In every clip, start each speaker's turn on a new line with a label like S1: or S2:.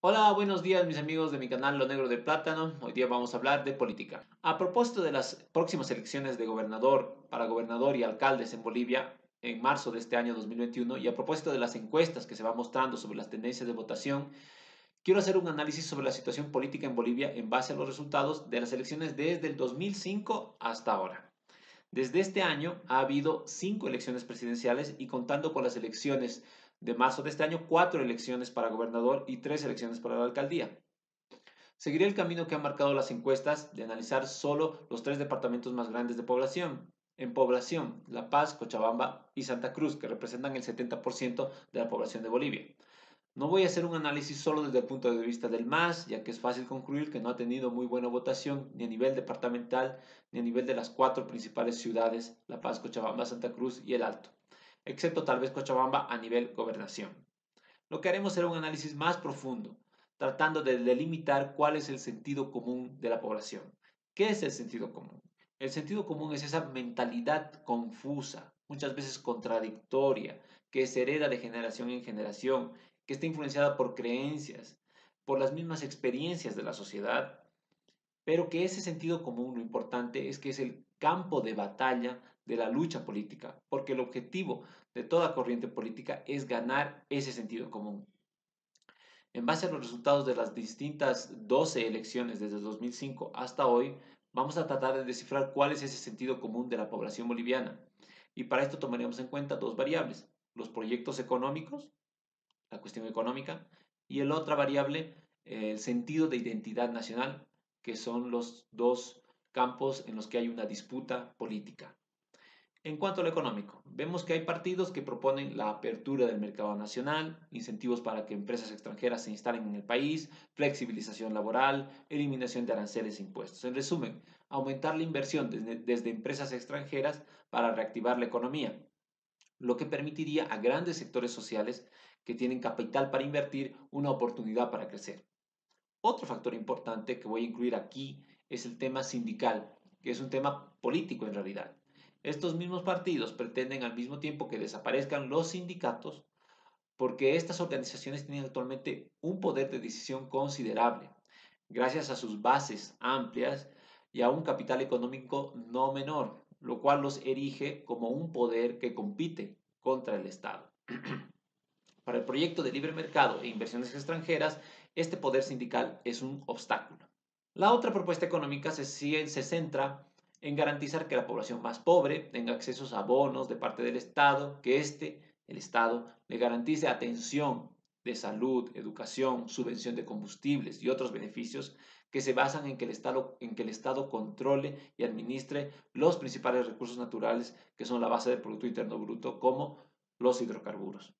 S1: Hola, buenos días mis amigos de mi canal Lo Negro de Plátano. Hoy día vamos a hablar de política. A propósito de las próximas elecciones de gobernador, para gobernador y alcaldes en Bolivia en marzo de este año 2021 y a propósito de las encuestas que se van mostrando sobre las tendencias de votación, quiero hacer un análisis sobre la situación política en Bolivia en base a los resultados de las elecciones desde el 2005 hasta ahora. Desde este año ha habido 5 elecciones presidenciales y contando con las elecciones de marzo de este año, 4 elecciones para gobernador y 3 elecciones para la alcaldía. Seguiré el camino que han marcado las encuestas de analizar solo los 3 departamentos más grandes de población. En población, La Paz, Cochabamba y Santa Cruz, que representan el 70% de la población de Bolivia. No voy a hacer un análisis solo desde el punto de vista del MAS, ya que es fácil concluir que no ha tenido muy buena votación ni a nivel departamental ni a nivel de las 4 principales ciudades, La Paz, Cochabamba, Santa Cruz y El Alto, excepto tal vez Cochabamba a nivel gobernación. Lo que haremos será un análisis más profundo, tratando de delimitar cuál es el sentido común de la población. ¿Qué es el sentido común? El sentido común es esa mentalidad confusa, muchas veces contradictoria, que se hereda de generación en generación, que está influenciada por creencias, por las mismas experiencias de la sociedad, pero que ese sentido común, lo importante es que es el campo de batalla de la lucha política, porque el objetivo de toda corriente política es ganar ese sentido común. En base a los resultados de las distintas 12 elecciones desde 2005 hasta hoy, vamos a tratar de descifrar cuál es ese sentido común de la población boliviana. Y para esto tomaremos en cuenta 2 variables, los proyectos económicos, la cuestión económica, y el otra variable, el sentido de identidad nacional, que son los dos campos en los que hay una disputa política. En cuanto a lo económico, vemos que hay partidos que proponen la apertura del mercado nacional, incentivos para que empresas extranjeras se instalen en el país, flexibilización laboral, eliminación de aranceles e impuestos. En resumen, aumentar la inversión desde empresas extranjeras para reactivar la economía, lo que permitiría a grandes sectores sociales que tienen capital para invertir una oportunidad para crecer. Otro factor importante que voy a incluir aquí es el tema sindical, que es un tema político en realidad. Estos mismos partidos pretenden al mismo tiempo que desaparezcan los sindicatos porque estas organizaciones tienen actualmente un poder de decisión considerable, gracias a sus bases amplias y a un capital económico no menor, lo cual los erige como un poder que compite contra el Estado. Para el proyecto de libre mercado e inversiones extranjeras, este poder sindical es un obstáculo. La otra propuesta económica se centra en garantizar que la población más pobre tenga acceso a bonos de parte del Estado, que el Estado, le garantice atención de salud, educación, subvención de combustibles y otros beneficios que se basan en que el Estado controle y administre los principales recursos naturales que son la base del Producto Interno Bruto, como los hidrocarburos.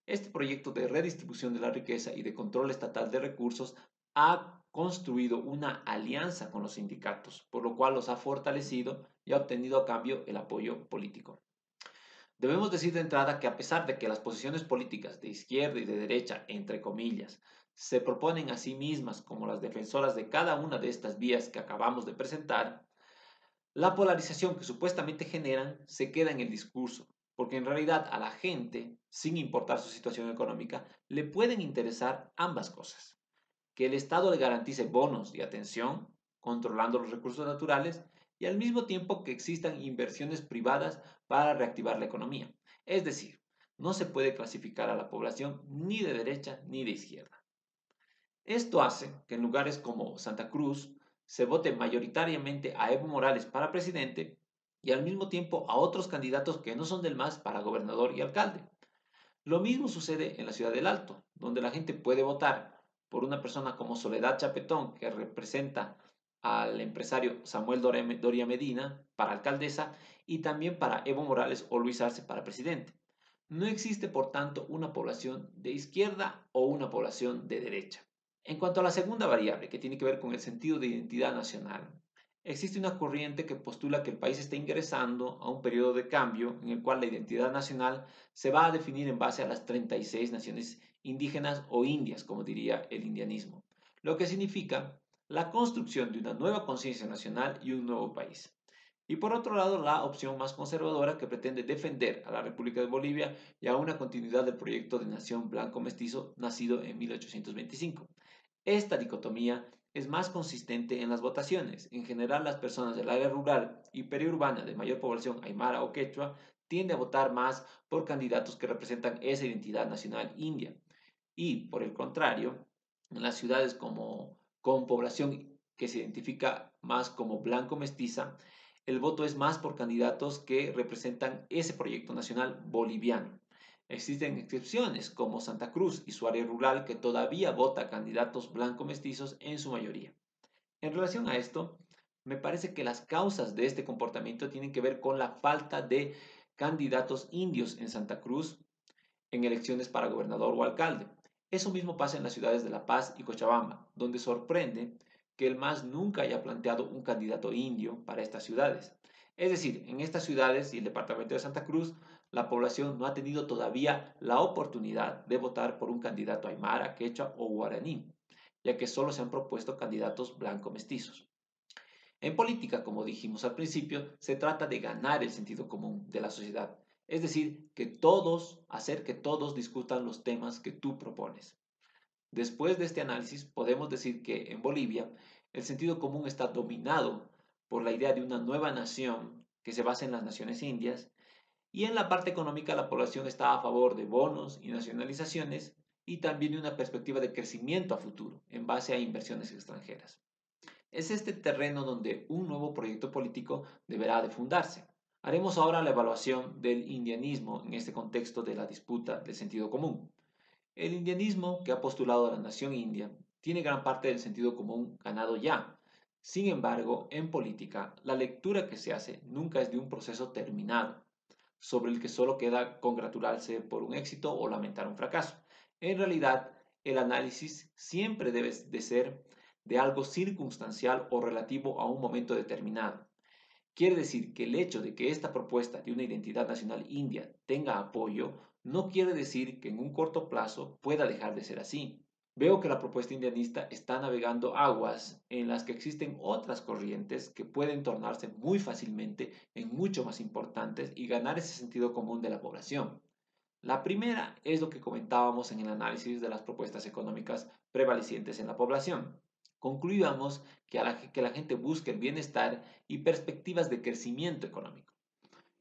S1: Este proyecto de redistribución de la riqueza y de control estatal de recursos ha construido una alianza con los sindicatos, por lo cual los ha fortalecido y ha obtenido a cambio el apoyo político. Debemos decir de entrada que a pesar de que las posiciones políticas de izquierda y de derecha, entre comillas, se proponen a sí mismas como las defensoras de cada una de estas vías que acabamos de presentar, la polarización que supuestamente generan se queda en el discurso, porque en realidad a la gente, sin importar su situación económica, le pueden interesar ambas cosas. Que el Estado le garantice bonos y atención, controlando los recursos naturales, y al mismo tiempo que existan inversiones privadas para reactivar la economía. Es decir, no se puede clasificar a la población ni de derecha ni de izquierda. Esto hace que en lugares como Santa Cruz se vote mayoritariamente a Evo Morales para presidente y al mismo tiempo a otros candidatos que no son del MAS para gobernador y alcalde. Lo mismo sucede en la ciudad del Alto, donde la gente puede votar por una persona como Soledad Chapetón, que representa al empresario Samuel Doria Medina para alcaldesa y también para Evo Morales o Luis Arce para presidente. No existe, por tanto, una población de izquierda o una población de derecha. En cuanto a la segunda variable, que tiene que ver con el sentido de identidad nacional, existe una corriente que postula que el país está ingresando a un periodo de cambio en el cual la identidad nacional se va a definir en base a las 36 naciones indígenas o indias, como diría el indianismo, lo que significa la construcción de una nueva conciencia nacional y un nuevo país. Y por otro lado, la opción más conservadora que pretende defender a la República de Bolivia y a una continuidad del proyecto de nación blanco-mestizo nacido en 1825. Esta dicotomía es más consistente en las votaciones. En general, las personas del área rural y periurbana de mayor población aymara o quechua tienden a votar más por candidatos que representan esa identidad nacional india. Y, por el contrario, en las ciudades con población que se identifica más como blanco mestiza, el voto es más por candidatos que representan ese proyecto nacional boliviano. Existen excepciones como Santa Cruz y su área rural que todavía vota candidatos blanco mestizos en su mayoría. En relación a esto, me parece que las causas de este comportamiento tienen que ver con la falta de candidatos indios en Santa Cruz en elecciones para gobernador o alcalde. Eso mismo pasa en las ciudades de La Paz y Cochabamba, donde sorprende que el MAS nunca haya planteado un candidato indio para estas ciudades. Es decir, en estas ciudades y el departamento de Santa Cruz, la población no ha tenido todavía la oportunidad de votar por un candidato aymara, quechua o guaraní, ya que solo se han propuesto candidatos blanco mestizos. En política, como dijimos al principio, se trata de ganar el sentido común de la sociedad, es decir, hacer que todos discutan los temas que tú propones. Después de este análisis, podemos decir que en Bolivia el sentido común está dominado por la idea de una nueva nación que se basa en las naciones indias, y en la parte económica la población está a favor de bonos y nacionalizaciones y también de una perspectiva de crecimiento a futuro en base a inversiones extranjeras. Es este terreno donde un nuevo proyecto político deberá de fundarse. Haremos ahora la evaluación del indianismo en este contexto de la disputa del sentido común. El indianismo que ha postulado a la nación india tiene gran parte del sentido común ganado ya. Sin embargo, en política, la lectura que se hace nunca es de un proceso terminado, sobre el que solo queda congratularse por un éxito o lamentar un fracaso. En realidad, el análisis siempre debe de ser de algo circunstancial o relativo a un momento determinado. Quiere decir que el hecho de que esta propuesta de una identidad nacional india tenga apoyo no quiere decir que en un corto plazo pueda dejar de ser así. Veo que la propuesta indianista está navegando aguas en las que existen otras corrientes que pueden tornarse muy fácilmente en mucho más importantes y ganar ese sentido común de la población. La primera es lo que comentábamos en el análisis de las propuestas económicas prevalecientes en la población. Concluíamos que la gente busca el bienestar y perspectivas de crecimiento económico.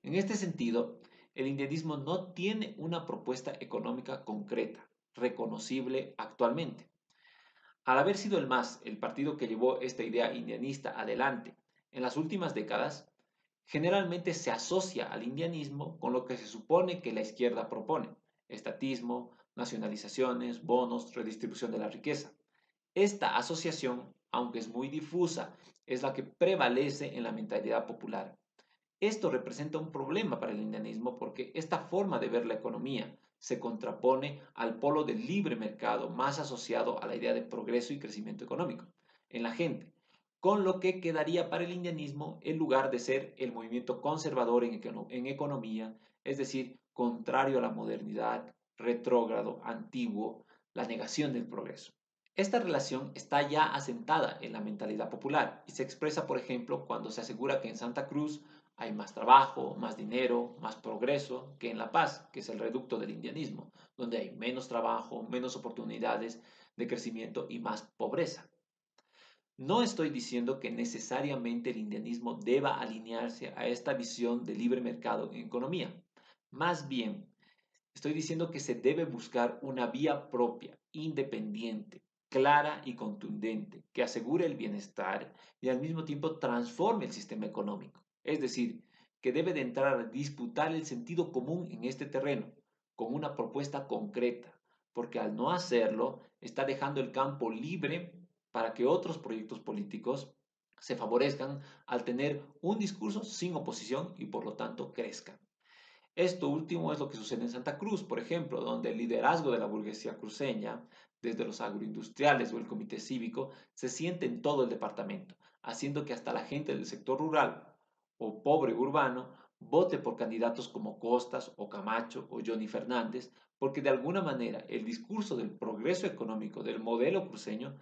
S1: En este sentido, el indianismo no tiene una propuesta económica concreta, reconocible actualmente. Al haber sido el MAS el partido que llevó esta idea indianista adelante en las últimas décadas, generalmente se asocia al indianismo con lo que se supone que la izquierda propone: estatismo, nacionalizaciones, bonos, redistribución de la riqueza. Esta asociación, aunque es muy difusa, es la que prevalece en la mentalidad popular. Esto representa un problema para el indianismo porque esta forma de ver la economía se contrapone al polo del libre mercado más asociado a la idea de progreso y crecimiento económico en la gente, con lo que quedaría para el indianismo el lugar de ser el movimiento conservador en economía, es decir, contrario a la modernidad, retrógrado, antiguo, la negación del progreso. Esta relación está ya asentada en la mentalidad popular y se expresa, por ejemplo, cuando se asegura que en Santa Cruz hay más trabajo, más dinero, más progreso que en La Paz, que es el reducto del indianismo, donde hay menos trabajo, menos oportunidades de crecimiento y más pobreza. No estoy diciendo que necesariamente el indianismo deba alinearse a esta visión de libre mercado en economía. Más bien, estoy diciendo que se debe buscar una vía propia, independiente, clara y contundente, que asegure el bienestar y al mismo tiempo transforme el sistema económico. Es decir, que debe de entrar a disputar el sentido común en este terreno, con una propuesta concreta, porque al no hacerlo está dejando el campo libre para que otros proyectos políticos se favorezcan al tener un discurso sin oposición y por lo tanto crezcan. Esto último es lo que sucede en Santa Cruz, por ejemplo, donde el liderazgo de la burguesía cruceña, desde los agroindustriales o el comité cívico, se siente en todo el departamento, haciendo que hasta la gente del sector rural o pobre urbano vote por candidatos como Costas o Camacho o Johnny Fernández, porque de alguna manera el discurso del progreso económico del modelo cruceño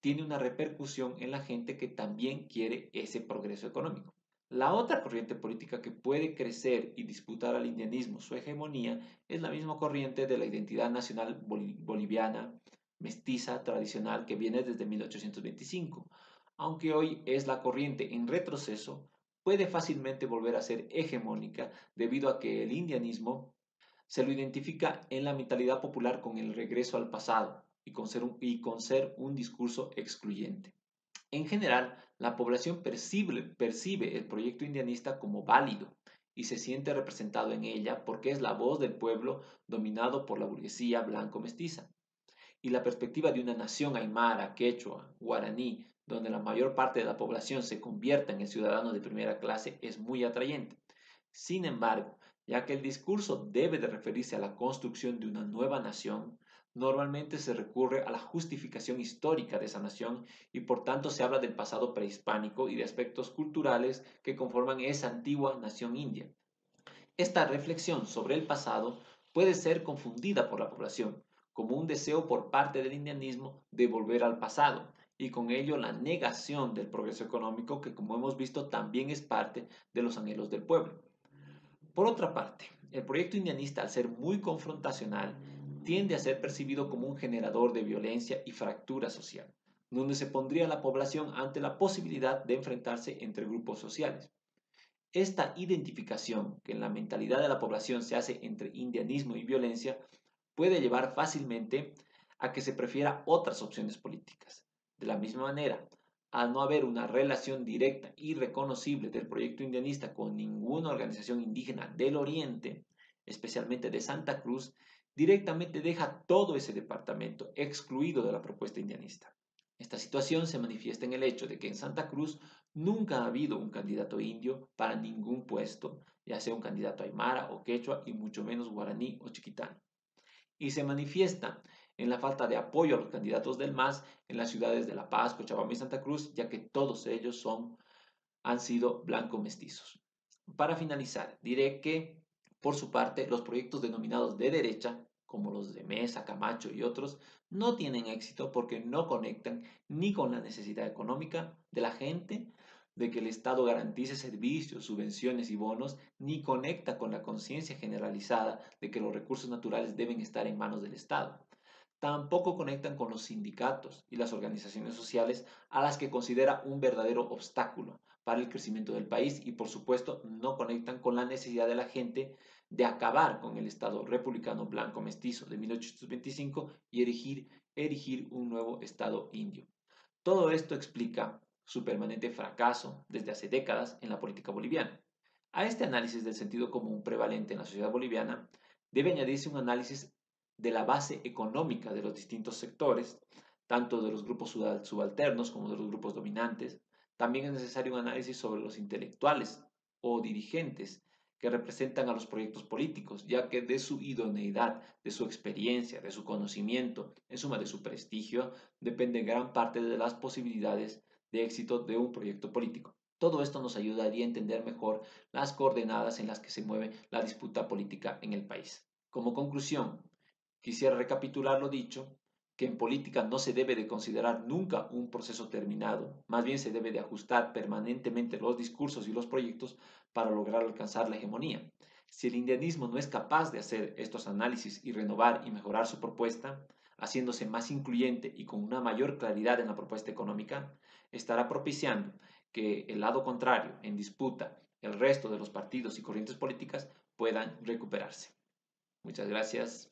S1: tiene una repercusión en la gente que también quiere ese progreso económico. La otra corriente política que puede crecer y disputar al indianismo su hegemonía es la misma corriente de la identidad nacional boliviana, mestiza, tradicional, que viene desde 1825. Aunque hoy es la corriente en retroceso, puede fácilmente volver a ser hegemónica debido a que el indianismo se lo identifica en la mentalidad popular con el regreso al pasado y con ser un discurso excluyente. En general, la población percibe el proyecto indianista como válido y se siente representado en ella porque es la voz del pueblo dominado por la burguesía blanco-mestiza. Y la perspectiva de una nación aymara, quechua, guaraní, donde la mayor parte de la población se convierta en ciudadanos de primera clase, es muy atrayente. Sin embargo, ya que el discurso debe de referirse a la construcción de una nueva nación, normalmente se recurre a la justificación histórica de esa nación y por tanto se habla del pasado prehispánico y de aspectos culturales que conforman esa antigua nación india. Esta reflexión sobre el pasado puede ser confundida por la población como un deseo por parte del indianismo de volver al pasado y con ello la negación del progreso económico que, como hemos visto, también es parte de los anhelos del pueblo. Por otra parte, el proyecto indianista, al ser muy confrontacional, tiende a ser percibido como un generador de violencia y fractura social, donde se pondría a la población ante la posibilidad de enfrentarse entre grupos sociales. Esta identificación que en la mentalidad de la población se hace entre indianismo y violencia puede llevar fácilmente a que se prefiera otras opciones políticas. De la misma manera, al no haber una relación directa y reconocible del proyecto indianista con ninguna organización indígena del Oriente, especialmente de Santa Cruz, directamente deja todo ese departamento excluido de la propuesta indianista. Esta situación se manifiesta en el hecho de que en Santa Cruz nunca ha habido un candidato indio para ningún puesto, ya sea un candidato aymara o quechua y mucho menos guaraní o chiquitano. Y se manifiesta en la falta de apoyo a los candidatos del MAS en las ciudades de La Paz, Cochabamba y Santa Cruz, ya que todos ellos han sido blanco mestizos. Para finalizar, diré que, por su parte, los proyectos denominados de derecha, como los de Mesa, Camacho y otros, no tienen éxito porque no conectan ni con la necesidad económica de la gente, de que el Estado garantice servicios, subvenciones y bonos, ni conecta con la conciencia generalizada de que los recursos naturales deben estar en manos del Estado. Tampoco conectan con los sindicatos y las organizaciones sociales a las que considera un verdadero obstáculo para el crecimiento del país y por supuesto no conectan con la necesidad de la gente de acabar con el Estado republicano blanco mestizo de 1825 y erigir un nuevo Estado indio. Todo esto explica su permanente fracaso desde hace décadas en la política boliviana. A este análisis del sentido común prevalente en la sociedad boliviana debe añadirse un análisis de la base económica de los distintos sectores, tanto de los grupos subalternos como de los grupos dominantes. También es necesario un análisis sobre los intelectuales o dirigentes que representan a los proyectos políticos, ya que de su idoneidad, de su experiencia, de su conocimiento, en suma de su prestigio, depende gran parte de las posibilidades de éxito de un proyecto político. Todo esto nos ayudaría a entender mejor las coordenadas en las que se mueve la disputa política en el país. Como conclusión, quisiera recapitular lo dicho, que en política no se debe de considerar nunca un proceso terminado, más bien se debe de ajustar permanentemente los discursos y los proyectos para lograr alcanzar la hegemonía. Si el indianismo no es capaz de hacer estos análisis y renovar y mejorar su propuesta, haciéndose más incluyente y con una mayor claridad en la propuesta económica, estará propiciando que el lado contrario, en disputa, el resto de los partidos y corrientes políticas puedan recuperarse. Muchas gracias.